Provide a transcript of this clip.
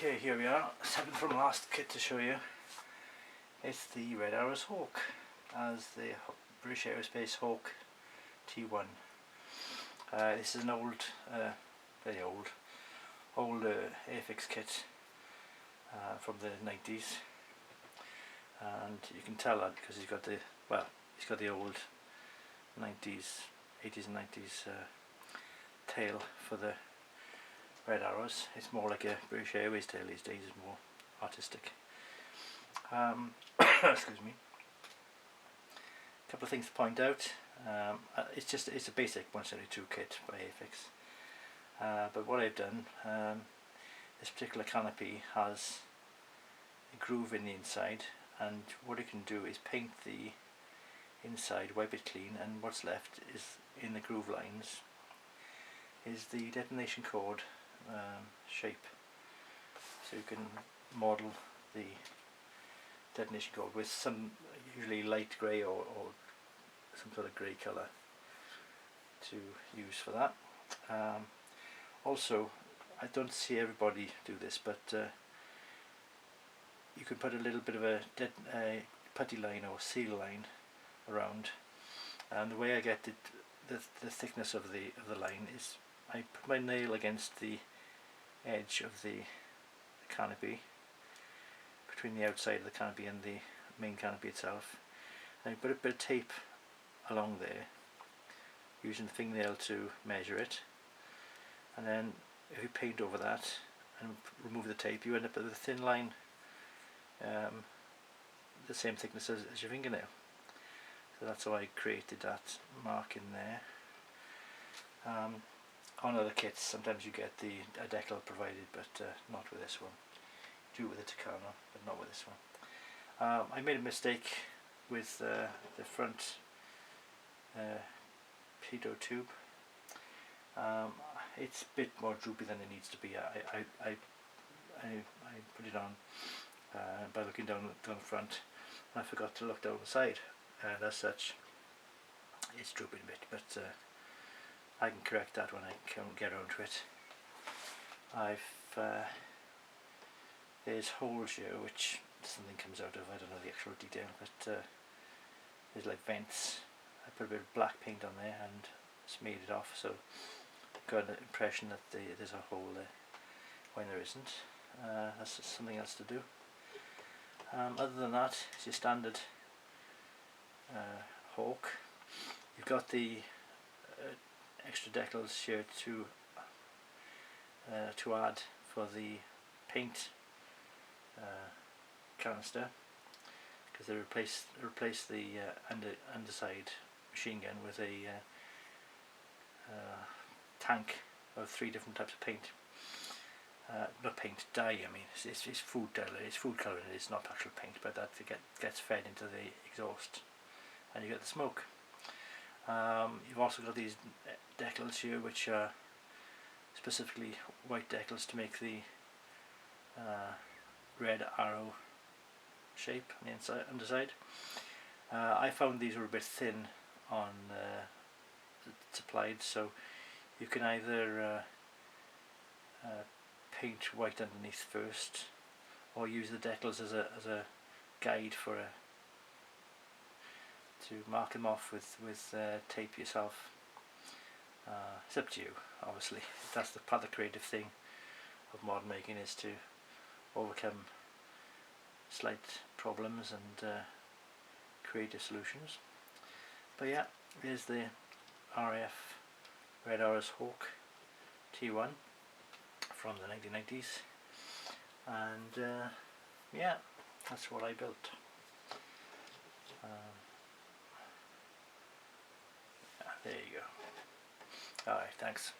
Okay, here we are, second from last kit to show you. It's the Red Arrows Hawk as the British Aerospace Hawk T1. This is an old, very old Airfix kit from the 90s, and you can tell that because he's got the old 90s, 80s and 90s tail for the red arrows. It's more like a British Airways tail these days, it's more artistic. Excuse me. A couple of things to point out. It's a basic 172 kit by Airfix. But what I've done, this particular canopy has a groove in the inside, and what you can do is paint the inside, wipe it clean, and what's left is in the groove lines is the detonation cord shape. So you can model the detonation cord with some usually light grey or some sort of grey colour to use for that. Also, I don't see everybody do this, but you can put a little bit of a putty line or seal line around, and the way I get the thickness of the line is I put my nail against the edge of the canopy, between the outside of the canopy and the main canopy itself, and I put a bit of tape along there using the fingernail to measure it, and then if you paint over that and remove the tape, you end up with a thin line, the same thickness as your fingernail. So that's how I created that mark in there. On other kits sometimes you get a decal provided, but not with this one. Do with the Tucano, but not with this one. I made a mistake with the front pitot tube. It's a bit more droopy than it needs to be. I put it on by looking down the front, and I forgot to look down the side, and as such it's drooping a bit, but I can correct that when I can get around to it. There's holes here which something comes out of, I don't know the actual detail, but there's like vents. I put a bit of black paint on there and smeared it off, so I've got an impression that there's a hole there when there isn't. That's just something else to do. Other than that, it's your standard Hawk. You've got the extra decals here to add for the paint canister, because they replace the underside machine gun with a tank of 3 different types of paint. Not paint, dye. I mean, it's food dye. It's food colouring. It's not actual paint, but that gets fed into the exhaust, and you get the smoke. You've also got these decals here, which are specifically white decals to make the red arrow shape on the inside, underside. I found these were a bit thin on supplied, so you can either paint white underneath first, or use the decals as a guide for to mark them off with tape yourself. It's up to you, obviously. That's the part of the creative thing of model making, is to overcome slight problems and creative solutions. But yeah, here's the RAF Red Arrows Hawk T1 from the 1990s, and yeah, that's what I built. There you go. Alright, thanks.